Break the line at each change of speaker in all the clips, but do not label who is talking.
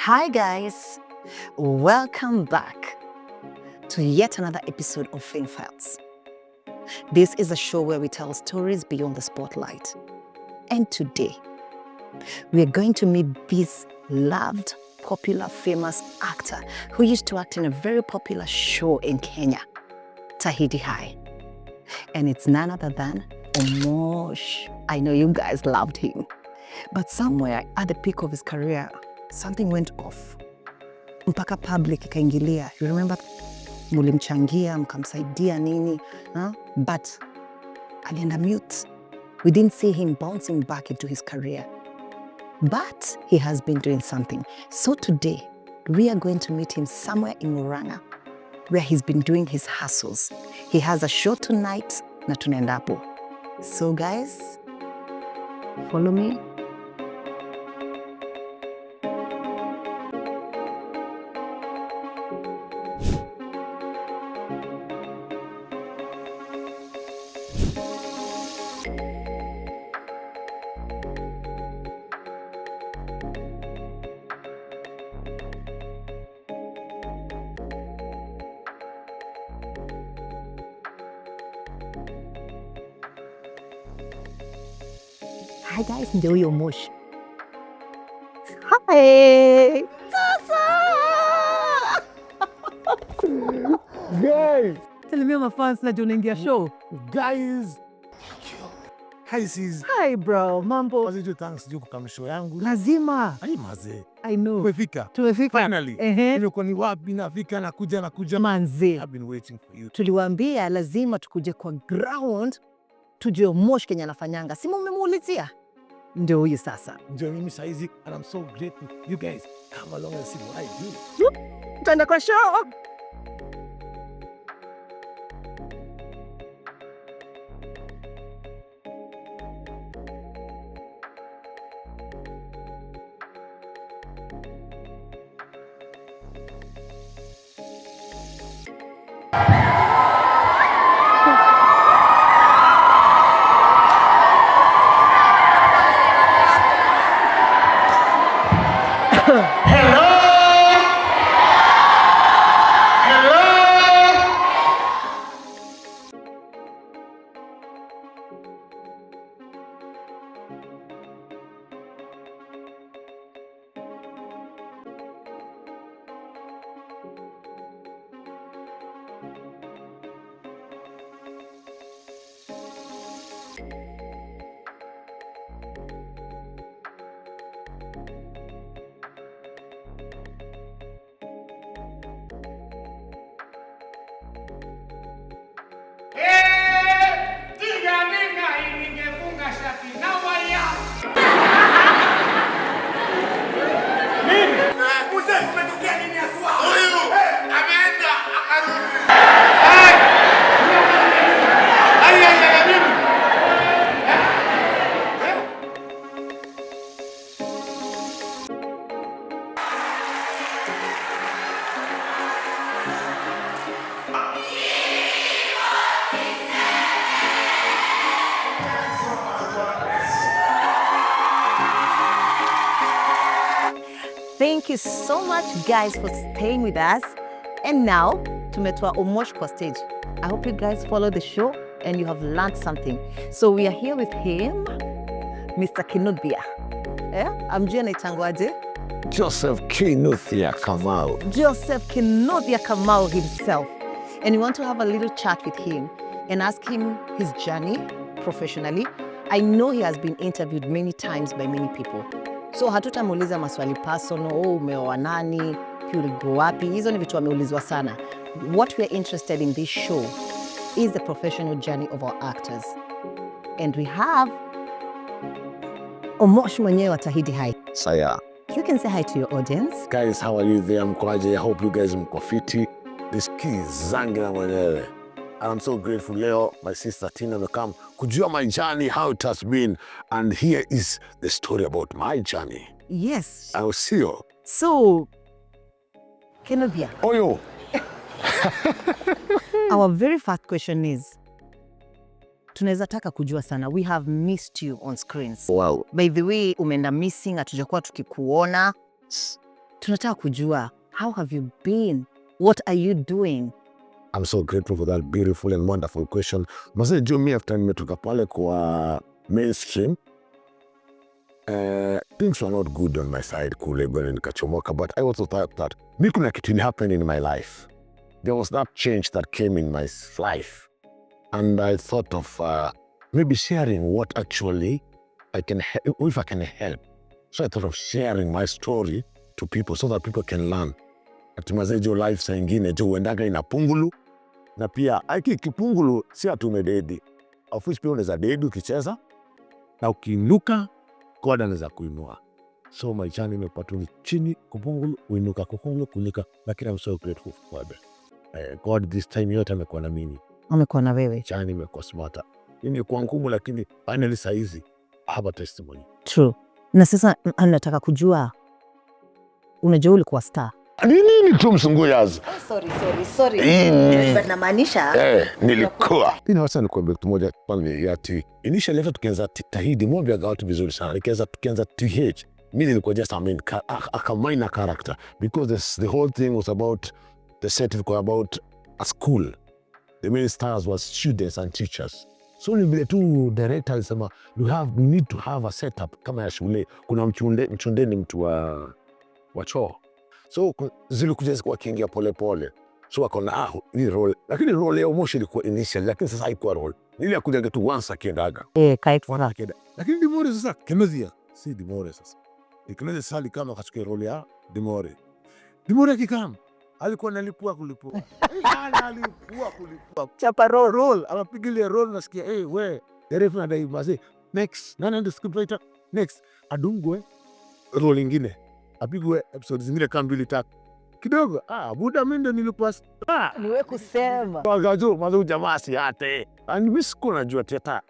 Hi guys, welcome back to yet another episode of Heartfelt. This is a show where we tell stories beyond the spotlight. And today, we are going to meet this loved, popular, famous actor who used to act in a very popular show in Kenya, Tahiti High. And it's none other than Omosh. I know you guys loved him. But somewhere at the peak of his career, something went off. Mpaka public ikaingilia. You remember? Mulimchangia, mkamsaidia nini. But alienda mute. We didn't see him bouncing back into his career. But he has been doing something. So today, we are going to meet him somewhere in Murang'a, where he's been doing his hustles. He has a show tonight, na tunaenda hapo. So guys, follow me. Hi guys, ndio huyo Omosh. Hi! Sasa!
Guys!
Tell me my fans na unaingia show.
Guys! Hi sis.
Hi bro, mambo.
Waziju thanks juu kwa show yangu.
Lazima.
Ai maze.
I know.
Tumefika. Finally. Nimekuwa ni wapi nafika nakuja.
Manze.
I've been waiting for you.
Tuliwaambia lazima tukuje kwa ground tujue Omosh Kenya anafanyanga. Si mmemuulizia? Ndio huyu sasa.
Ndio mimi saizi and I'm so grateful. You guys come along and see what I do.
Tutaenda kwa show. Thank you so much guys for staying with us. And now, tumetua Omosh kwa stage. I hope you guys follow the show and you have learned something. So we are here with him, Mr. Kinuthia. Amjua naitangwaje?
Joseph Kinuthia Kamau.
Joseph Kinuthia Kamau himself. And we want to have a little chat with him and ask him his journey professionally. I know he has been interviewed many times by many people. So hatutamuuliza maswali personal, umeoa nani, uligo wapi, hizo ni vitu ameulizwa sana. What we are interested in this show is the professional journey of our actors. And we have Omosh mwenyewe wa Tahiti High.
Saya.
You can say hi to your audience.
Guys, how are you there? Mkwaje? I hope you guys mko fiti. This Kizangila mwenyewe. And I'm so grateful leo my sister Tina will come kujua my journey, how it has been, and here is the story about my journey.
Yes.
I'll see you.
So, Kinuthia.
Oyo.
Our very first question is, tunaweza taka kujua sana. We have missed you on screens.
Wow.
By the way, umeenda missing, hatujakuwa tukikuona. tunataka kujua, how have you been? What are you doing?
I'm so grateful for that beautiful and wonderful question. Mase juu mi after nimetoka pale kwa mainstream, things were not good on my side kule bwana nikachomoka, but I also thought that mi kuna kitu ni happen in my life. There was that change that came in my life. And I thought of maybe sharing what actually I can help, if I can help. So I thought of sharing my story to people so that people can learn. Atimaze jo life saa ingine jo uendaga inapungulu, na pia aiki kipungulu si atumededi. Ofisi pia unaweza dedi ukicheza, na ukiinuka God anaweza kuinua. So maishani imepata chini kupungulu, uinuka kupungulu, kuinuka. Lakini I'm so grateful for God. God this time yote amekuwa na mimi.
Amekuwa na wewe.
Chani imekuwa smarter. Imekuwa ngumu lakini finally saa hizi I have a testimony.
True. Na sasa anataka kujua, unajua ulikuwa star.
Nini tu msunguyazi?
Sorry. But namaanisha
nilikuwa. Nini wasa nikuambia kitu moja kwani yati. Initially level tukianza tahidi mwambia ga watu vizuri sana. Tukianza TH. Mimi nilikuwa just a minor character because the whole thing was about the set ilikuwa about a school. The main stars was students and teachers. So ni vile tu director alisema you need to have a setup kama ya shule. Kuna mchunde ni mtu wa choo. So zilikuja zikuwa kiingia pole pole. So wakaona hii role. Lakini role ya Omosh ilikuwa initial, lakini sasa haikuwa role. Nili ya kuja tu once akiendaga.
Kaitwa.
Akienda. Lakini Dimore sasa Kemezia. Si Dimore sasa. Ikineze sali kama kachukua role ya Dimore. Dimore akikam. Alikuwa nalipua kulipua. Alipua kulipua.
Chapa
Roll. Anapigilia roll nasikia, we. Derefu na dai mazi. Next. Nani ndo scriptwriter? Next. Adungwe. Roll ingine. Apigwe episode zingine kama 2-3. Kidogo. Buda mimi ndo nilipua.
Niwe kusema.
Wagajo, mazu jamaa si hate. And mimi siku najua teta.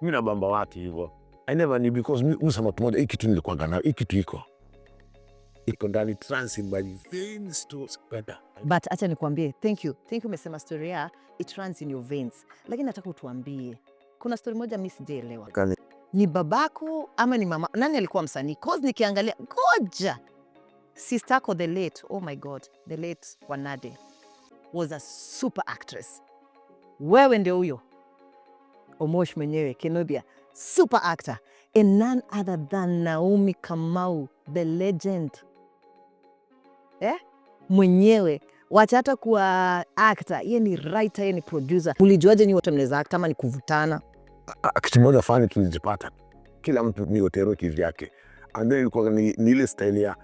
Mimi na bamba watu hivyo. I never knew because mimi usema tumoja hiki kitu nilikuwa nayo. Hiki kitu iko ndani trans in my veins to speda.
But acha nikwambie, thank you umesema story ya it runs in your veins. Lakini nataka utuambie, kuna story moja mimi sijaelewa. Ni babako ama ni mama? Nani alikuwa msanii? Cause nikiangalia koja sister ko the late, oh my god, the late Wanade was a super actress. Wewe ndio huyo Omosh mwenyewe Kinobia, super actor, and none other than Naomi Kamau, the legend. Mwenyewe wacha hata kuwa actor, yeye ni writer, yeye ni producer. Ulijuaje ni wote mnaweza act kama ni kuvutana?
Kitu moja fani tulijipata. Kila mtu ni otero kivyake. And then ilikuwa ni ile style ya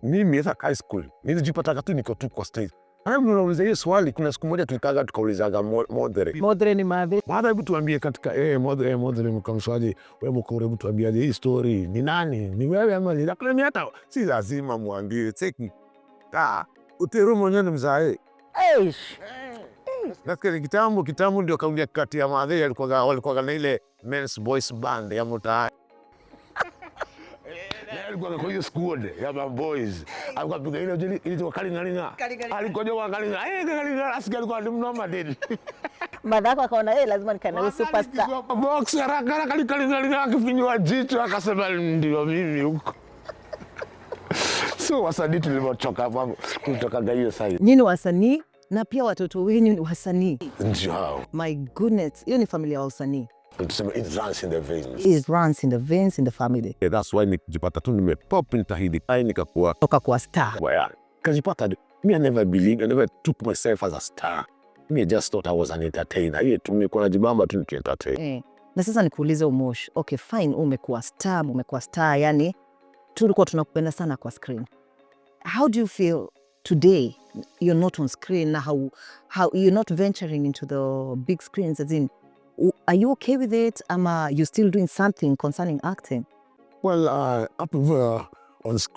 mimi hata high school nilijipata tu niko tu kwa stage. Unauliza hiyo swali, kuna siku moja tulikaga tukaulizaga
Modere ni madhe.
Baada hebu tuambie katika modere mkamswaji, wewe mkore hebu tuambie hii story ni nani? Ni wewe ama ni lakini hata si lazima muambie teki. Utero mwenyewe ni mzae. Lakini kitambo ndio kauli kati ya madhe walikuwa na ile men's boys band ya mtaa. Alikuwa kwa hiyo squad ya boys. Alikuwa piga ile ilitoka Kalinga. Alikuwa joa Kalinga. Kalinga asikia alikuwa mnoma dedi.
Madhako akaona lazima nikae superstar.
Boxer Kalinga akifinywa jicho akasema ndio mimi huko. So wasanii tulivyochoka hapo kutoka hiyo side.
Nini wasanii na pia watoto wenyu ni wasanii.
Ndio.
My goodness, hiyo ni familia ya wasanii.
It runs in the veins.
It runs in the veins in the family.
That's why nikijipata tu nimepop nitahidi. Nikakuwa
toka kwa star.
Kajipata I never took myself as a star. Me just thought I was an entertainer. Yeye tumekuwa najibamba tu nikientertain.
Na sasa nikuulize Omosh, okay fine, umekuwa star, yani tulikuwa tunakupenda sana kwa screen. How do you feel today you're not on screen? Now how you're not venturing into the big screens, as in, are you okay with it? You still doing something concerning acting?
Well, I prefer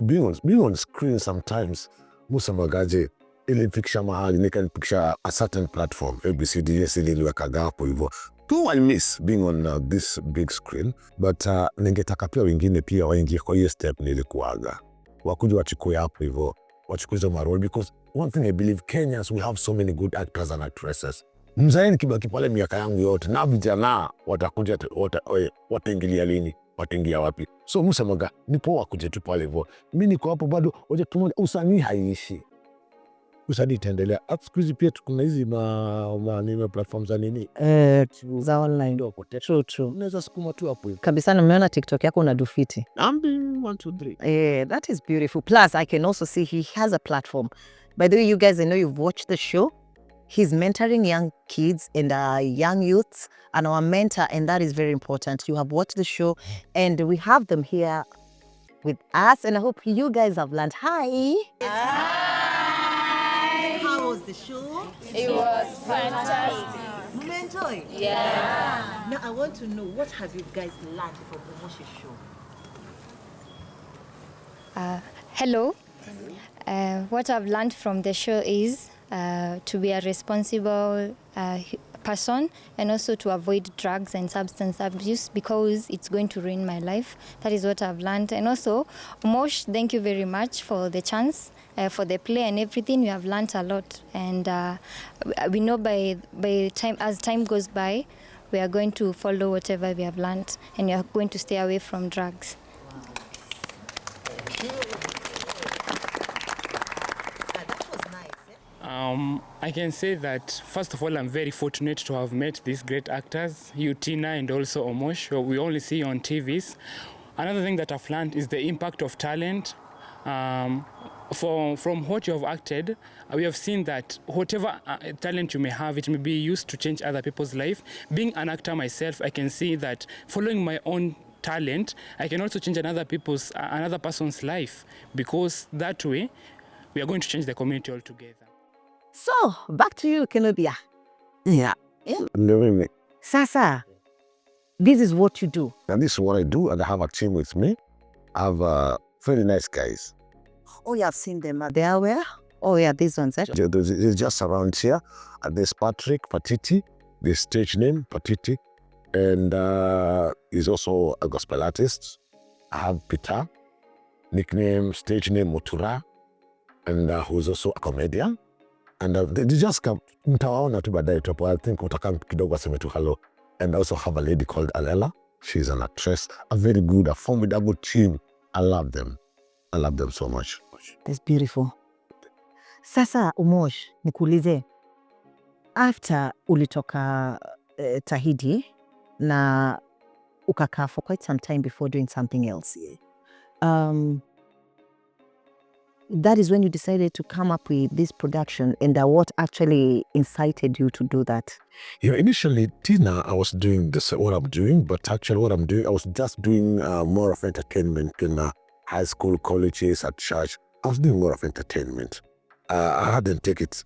being on screen sometimes. Musa magaje ilifikisha mahali nikanifikisha a certain platform. ABCDS iliweka hapo hivyo. I miss being on this big screen, but ningetaka pia wengine pia waingie kwa hiyo step nilikuaga. Wakuja wachukue hapo hivyo, wachukue hizo marole, because one thing I believe Kenyans, we have so many good actors and actresses. Mzaeni kibaki pale miaka yangu yote na vijana watakuja wataingilia lini? Wataingia wapi? So msemaga ni poa kuja tu pale hivyo. Mimi niko hapo bado hoja tumoja, usanii haiishi. Usanii itaendelea. Hata siku hizi pia kuna hizi ma platform za nini?
Za online.
Ndio kote.
True.
Unaweza sukuma tu hapo hivyo.
Kabisa nimeona TikTok yako una do fiti.
Ambi 1 2 3.
That is beautiful. Plus, I can also see he has a platform. By the way, you guys, I know you've watched the show. He's mentoring young kids and young youths and our mentor, and that is very important. You have watched the show, and we have them here with us, and I hope you guys have learned. Hi. Hi. How was the show?
It was fantastic.
Mentoring?
Yeah.
Now, I want to know, what have you guys learned from Omosh's show?
Hello. What I've learned from the show is to be a responsible person and also to avoid drugs and substance abuse because it's going to ruin my life. That is what I've learned. And also, Omosh, thank you very much for the chance, for the play and everything. We have learned a lot. And we know by time, as time goes by, we are going to follow whatever we have learned and we are going to stay away from drugs.
I can say that, first of all, I'm very fortunate to have met these great actors, you, Tina, and also Omosh, who we only see on TVs. Another thing that I've learned is the impact of talent. From what you have acted, we have seen that whatever talent you may have, it may be used to change other people's life. Being an actor myself, I can see that following my own talent, I can also change another person's life, because that way we are going to change the community altogether.
So, back to you, Kenobia.
Yeah.
Sasa, this is what you do.
And this is what I do, and I have a team with me. I have very nice guys.
Oh, you have seen them. They are where? Oh, yeah, these ones.
They're just around here. And there's Patrick Patiti, the stage name, Patiti. And he's also a gospel artist. I have Peter, nickname, stage name Mutura, and who's also a comedian. And they just come, mtawaona tu baadaye tu hapo. I think mtakam kidogo aseme tu hello. And I also have a lady called Alela. She's an actress, a very good, a formidable team. I love them. I love them so much.
That's beautiful. Sasa, Omosh, nikuulize. After ulitoka Tahidi na ukakaa for quite some time before doing something else, that is when you decided to come up with this production, and what actually incited you to do that?
Yeah, initially, Tina, I was doing this, what I'm doing, but actually what I'm doing, I was just doing more of entertainment in high school, colleges, at church. I was doing more of entertainment. I hadn't taken it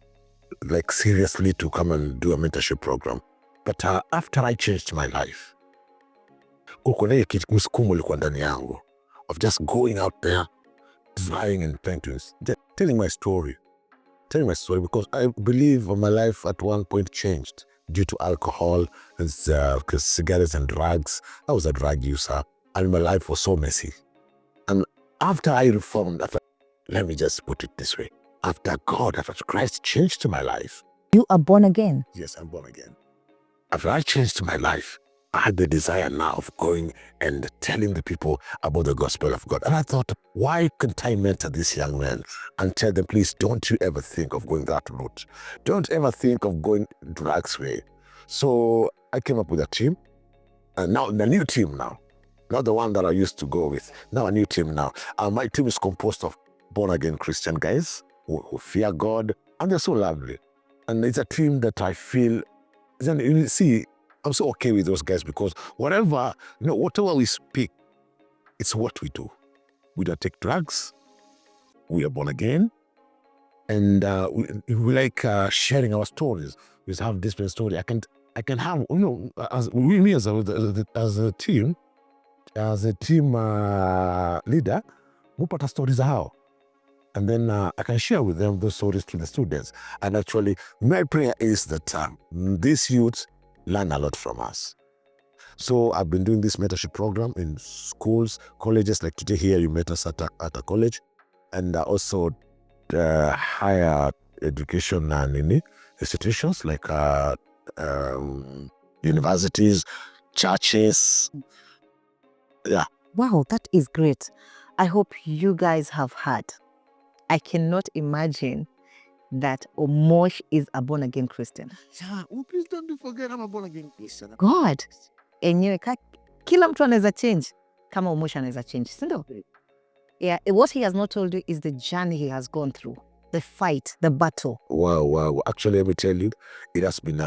like seriously to come and do a mentorship program. But after I changed my life, of just going out there, trying and trying to telling my story, because I believe my life at one point changed due to alcohol and cigarettes and drugs. I was a drug user and my life was so messy. And after I reformed, let me just put it this way, after Christ changed my life.
You are born again?
Yes, I'm born again. After I changed my life, I had the desire now of going and telling the people about the gospel of God. And I thought, why can't I mentor these young men and tell them, please, don't you ever think of going that route. Don't ever think of going drugs way. So I came up with a team. And now, the new team now, not the one that I used to go with. Now a new team now. My team is composed of born-again Christian guys who fear God. And they're so lovely. And it's a team that I feel, you see, I'm so okay with those guys because whatever we speak, it's what we do. We don't take drugs. We are born again. And we like sharing our stories. We have different stories. I can have, as a team leader, mupata stories how. And then I can share with them those stories to the students. And actually, my prayer is that these youths learn a lot from us. So I've been doing this mentorship program in schools, colleges, like today here you met us at a college, and also higher education and institutions like universities, churches. Yeah,
Wow, that is great. I hope you guys have heard. I cannot imagine that Omosh is a born-again Christian.
Yeah, please don't forget I'm a born-again Christian.
God, enyewe kila mtu anaweza change kama Omosh anaweza change, si ndio? Yeah, what he has not told you is the journey he has gone through, the fight, the battle.
Wow. Actually, let me tell you, it has been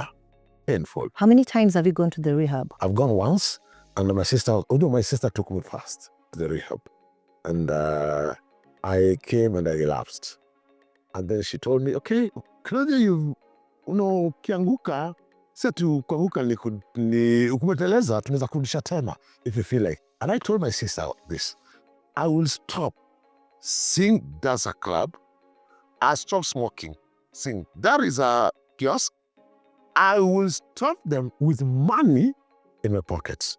painful.
How many times have you gone to the rehab?
I've gone once, and my sister took me first to the rehab. And I came and I relapsed. And then she told me, okay, Claudia, ukianguka, sio tu kuanguka ni ukumeteleza, tunaweza kurudisha tena if you feel like. And I told my sister this, I will stop seeing that's a club. I stop smoking. Saying that is a kiosk. I will stop them with money in my pockets.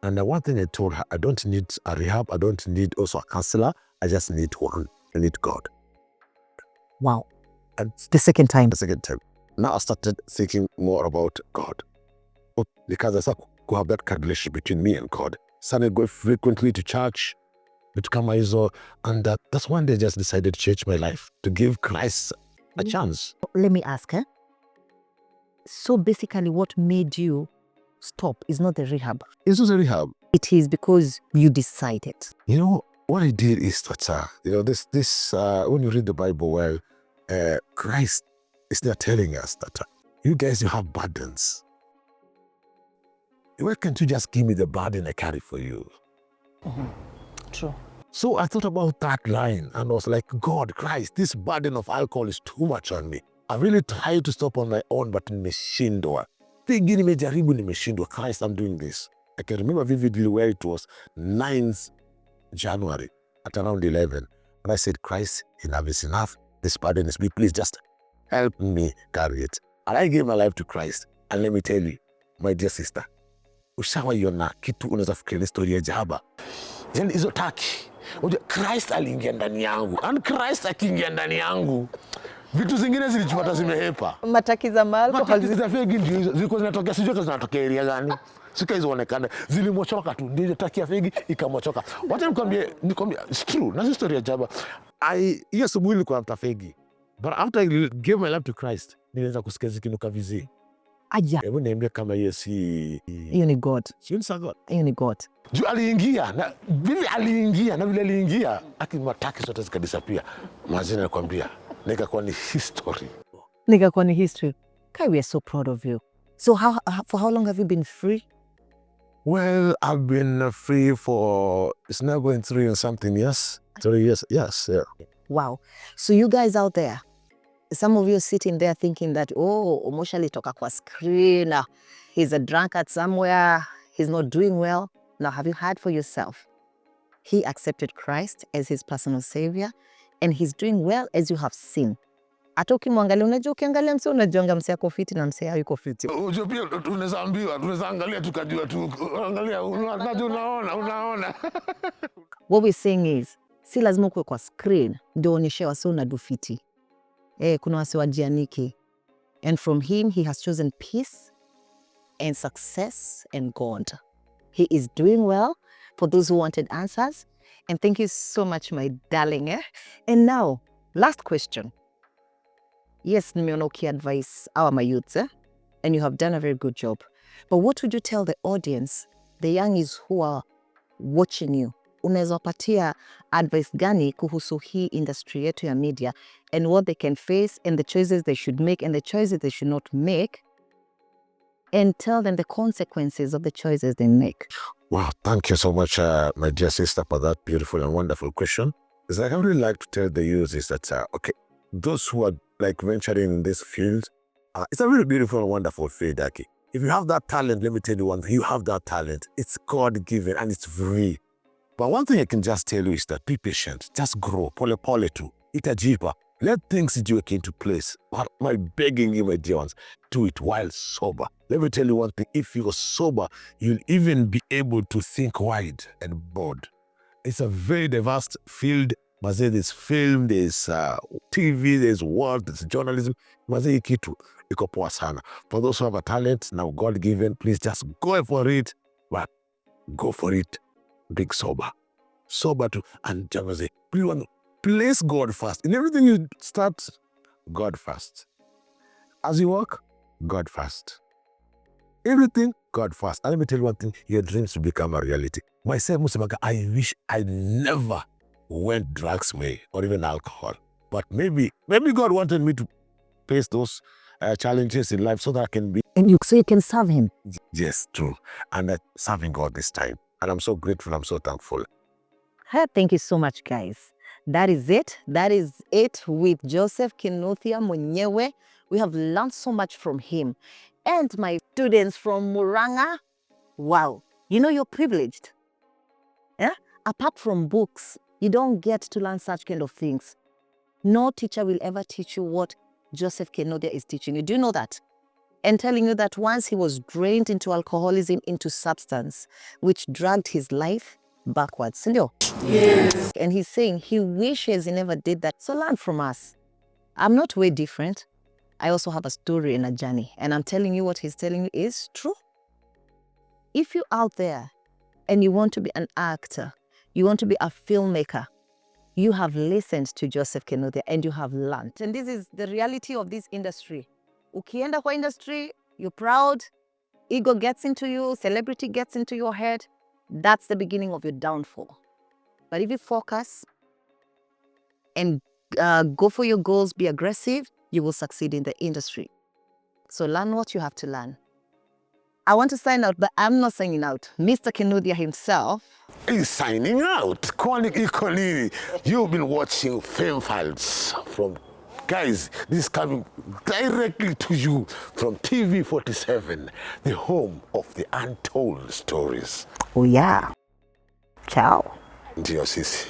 And the one thing I told her, I don't need a rehab. I don't need also a counselor. I just need one. I need God.
Wow. And the second time.
Now I started thinking more about God. Because I started to have that relationship between me and God. Started going frequently to church. And that's when they just decided to change my life, to give Christ a chance.
Let me ask her. So basically what made you stop is not the rehab.
It's not a rehab.
It is because you decided.
What I did is that, this when you read the Bible well, Christ is there telling us that you guys, you have burdens. Why can't you just give me the burden I carry for you?
Mm-hmm. True.
So I thought about that line and I was like, God, Christ, this burden of alcohol is too much on me. I really tried to stop on my own, but nimeshindwa. Christ, I'm doing this. I can remember vividly where it was 9th January at around 11. And I said, Christ, enough is enough. This burden is me. Please just help me carry it. And I gave my life to Christ. And let me tell you, my dear sister, ushawaiona kitu unaweza fikiria story ya jaba. Yani hizo taki. Christ aliingia ndani yangu. And Christ akiingia ndani yangu, vitu zingine zilichopata zimehepa.
Mataki za malko.
Mataki za fegi ndio zilikuwa zinatokea, sijui zinatokea area gani. Sika hizo onekana. Zilimochoka tu. Ndio taki ya fegi ikamochoka. Wacha nikwambie, it's true. Na story ya jaba. Hiyo asubuhi nilikuwa mtafegi. But after I gave my life to Christ, nilianza kusikia zikinuka vizii.
Aja.
Hebu niambie kama hiyo
ni God.
Sio God.
Hiyo ni God.
Juu aliingia na vile aliingia akimataki zote zikadisappear. Mazina nakwambia, nikakuwa ni history.
Kai, we are so proud of you. So for how long have you been free?
Well, I've been free for, it's now going 3 and something years. 3 years, yes. Yeah.
Wow. So you guys out there, some of you sitting there thinking that, Omosh alitoka kwa screen, he's a drunkard somewhere, he's not doing well. Now, have you heard for yourself? He accepted Christ as his personal savior, and he's doing well as you have seen. Hata ukimwangalia, unajua ukiangalia msee unajua msee ako fiti na msee hayuko fiti.
Unajua pia tunaweza angalia tukajua tu, angalia unaona.
What we're saying is, si lazima ukwe kwa screen ndio onyeshe wase unadu fiti. Kuna wase wajianiki. And from him, he has chosen peace and success and God. He is doing well for those who wanted answers. And thank you so much, my darling. And now, last question. Yes, nimeona ukiadvise our my youths, and you have done a very good job. But what would you tell the audience, the youngies who are watching you? Unaweza patia advice gani kuhusu hii industry yetu ya media and what they can face and the choices they should make and the choices they should not make, and tell them the consequences of the choices they make?
Wow, thank you so much, my dear sister, for that beautiful and wonderful question. It's like I would really like to tell the youth is that, okay, those who are like venturing in this field, it's a really beautiful and wonderful field, Aki. If you have that talent, let me tell you one thing, you have that talent. It's God-given and it's free. But one thing I can just tell you is that be patient, just grow, pole tu, itajipa. Let things work into place. But my begging you, my dear ones, do it while sober. Let me tell you one thing, if you're sober, you'll even be able to think wide and broad. It's a very diverse field. There's film, there's TV, there's word, there's journalism. Kitu iko poa sana. For those who have a talent, now God-given, please just go for it. But go for it big sober. Sober too. And Java say, place God first. In everything you start, God first. As you work, God first. Everything, God first. And let me tell you one thing, your dreams will become a reality. Myself, Musamaga, I wish I never went drugs way or even alcohol. But maybe God wanted me to face those challenges in life so that I can be.
And so you can serve him.
Yes, true. And serving God this time. And I'm so grateful, I'm so thankful.
Thank you so much, guys. That is it. That is it with Joseph Kinuthia Mwenyewe. We have learned so much from him. And my students from Muranga, wow, you know you're privileged. Yeah? Apart from books, you don't get to learn such kind of things. No teacher will ever teach you what Joseph Kinuthia is teaching you. Do you know that? And telling you that once he was drained into alcoholism, into substance, which dragged his life backwards. Yes. And he's saying he wishes he never did that. So learn from us. I'm not way different. I also have a story and a journey. And I'm telling you what he's telling you is true. If you're out there and you want to be an actor, you want to be a filmmaker, you have listened to Joseph Kinuthia and you have learned. And this is the reality of this industry. Ukienda kwa industry, you're proud, ego gets into you, celebrity gets into your head. That's the beginning of your downfall. But if you focus and go for your goals, be aggressive, you will succeed in the industry. So learn what you have to learn. I want to sign out, but I'm not signing out. Mr. Kinuthia himself
is signing out. Equally, you've been watching Fame Files from, guys, this is coming directly to you from TV 47, the home of the untold stories.
Oh yeah. Ciao.
Ndio sisi.